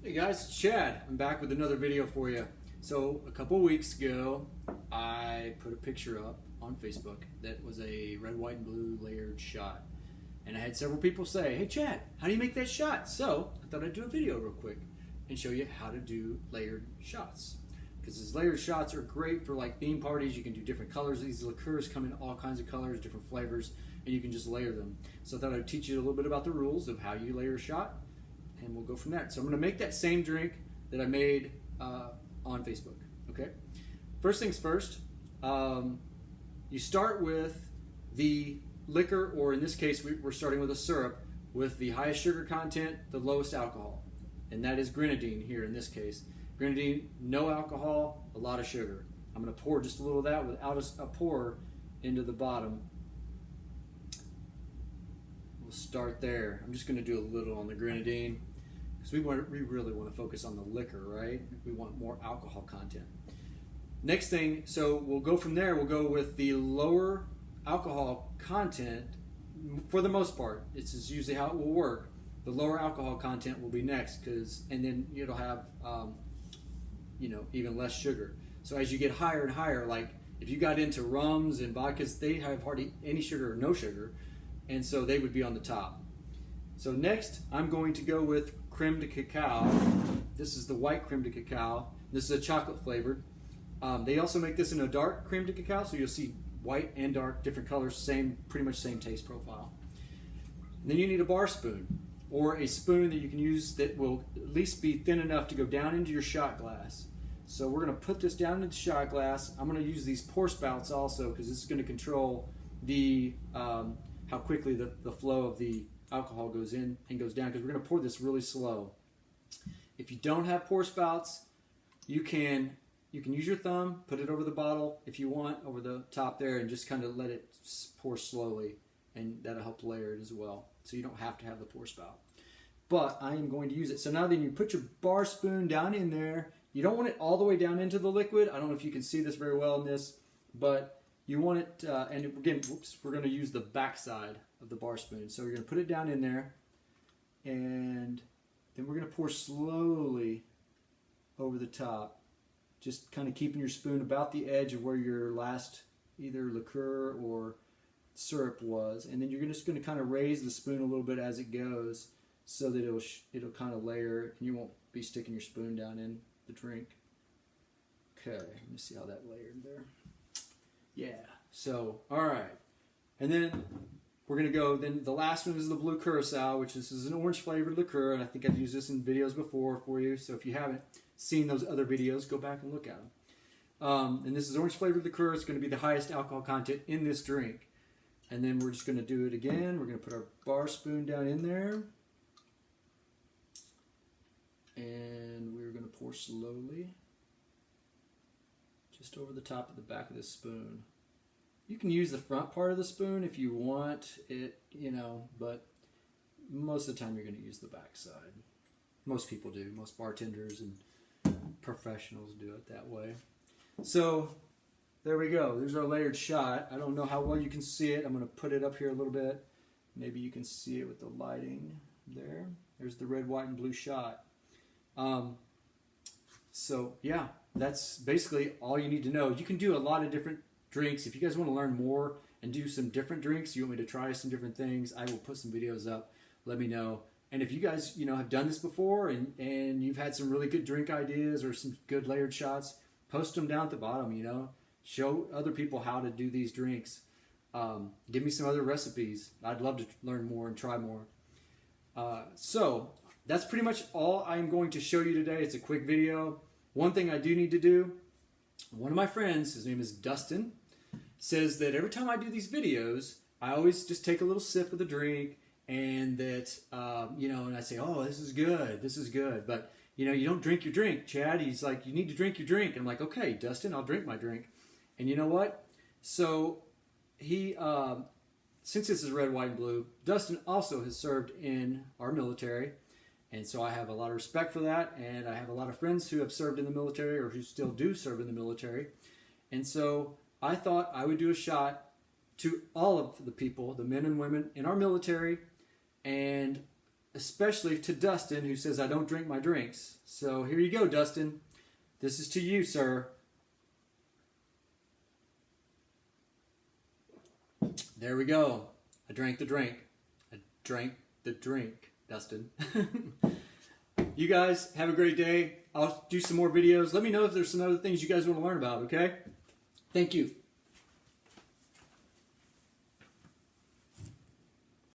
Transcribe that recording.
Hey guys, it's Chad. I'm back with another video for you. So a couple weeks ago, I put a picture up on Facebook that was a red, white, and blue layered shot. And I had several people say, hey Chad, how do you make that shot? So I thought I'd do a video real quick and show you how to do layered shots. Because these layered shots are great for like theme parties. You can do different colors. These liqueurs come in all kinds of colors, different flavors, and you can just layer them. So I thought I'd teach you a little bit about the rules of how you layer a shot, and we'll go from there. So I'm going to make that same drink that I made on Facebook. Okay. First things first, you start with the liquor, or in this case, we're starting with a syrup with the highest sugar content, the lowest alcohol, and that is grenadine here in this case. Grenadine, no alcohol, a lot of sugar. I'm going to pour just a little of that without a pour into the bottom. We'll start there. I'm just going to do a little on the grenadine because we really want to focus on the liquor, right? We want more alcohol content. Next thing, so we'll go from there. We'll go with the lower alcohol content for the most part. This is usually how it will work. The lower alcohol content will be next, and then it'll have even less sugar. So as you get higher and higher, like if you got into rums and vodkas, they have hardly any sugar or no sugar, and so they would be on the top. So next, I'm going to go with creme de cacao. This is the white creme de cacao. This is a chocolate flavored. They also make this in a dark creme de cacao, so you'll see white and dark, different colors, pretty much same taste profile. And then you need a bar spoon, or a spoon that you can use that will at least be thin enough to go down into your shot glass. So we're going to put this down into the shot glass. I'm going to use these pour spouts also because this is going to control the how quickly the flow of the alcohol goes in and goes down, because we're going to pour this really slow. If you don't have pour spouts, you can use your thumb, put it over the bottle if you want, over the top there, and just kind of let it pour slowly, and that'll help layer it as well. So you don't have to have the pour spout. But I am going to use it. So now then you put your bar spoon down in there. You don't want it all the way down into the liquid. I don't know if you can see this very well in this, but you want it, and again, we're going to use the back side of the bar spoon. So you're going to put it down in there, and then we're going to pour slowly over the top, just kind of keeping your spoon about the edge of where your last either liqueur or syrup was, and then you're just going to kind of raise the spoon a little bit as it goes, so that it'll kind of layer, and you won't be sticking your spoon down in the drink. Okay, let me see how that layered there. Yeah, so all right, and then we're going to go. Then the last one is the blue curacao, which is an orange flavored liqueur, and I think I've used this in videos before for you. So if you haven't seen those other videos, go back and look at them. And this is orange flavored liqueur. It's going to be the highest alcohol content in this drink. And then we're just going to do it again. We're going to put our bar spoon down in there. And we're going to pour slowly just over the top of the back of the spoon. You can use the front part of the spoon if you want it, but most of the time you're going to use the back side. Most people do. Most bartenders and professionals do it that way. So there we go. There's our layered shot. I don't know how well you can see it. I'm going to put it up here a little bit. Maybe you can see it with the lighting there. There's the red, white, and blue shot. So yeah, that's basically all you need to know. You can do a lot of different drinks. If you guys want to learn more and do some different drinks, you want me to try some different things, I will put some videos up. Let me know. And if you guys, have done this before and you've had some really good drink ideas or some good layered shots, post them down at the bottom, Show other people how to do these drinks. Give me some other recipes. I'd love to learn more and try more. So that's pretty much all I'm going to show you today. It's a quick video. One thing I do need to do, one of my friends, his name is Dustin, says that every time I do these videos, I always just take a little sip of the drink, and that, and I say, oh, this is good. But, you don't drink your drink, Chad. He's like, you need to drink your drink. And I'm like, okay, Dustin, I'll drink my drink. And you know what? So he, since this is red, white, and blue, Dustin also has served in our military. And so I have a lot of respect for that. And I have a lot of friends who have served in the military or who still do serve in the military. And so I thought I would do a shot to all of the people, the men and women in our military, and especially to Dustin, who says I don't drink my drinks. So here you go, Dustin. This is to you, sir. There we go. I drank the drink. I drank the drink, Dustin. You guys have a great day. I'll do some more videos. Let me know if there's some other things you guys want to learn about, okay? Thank you.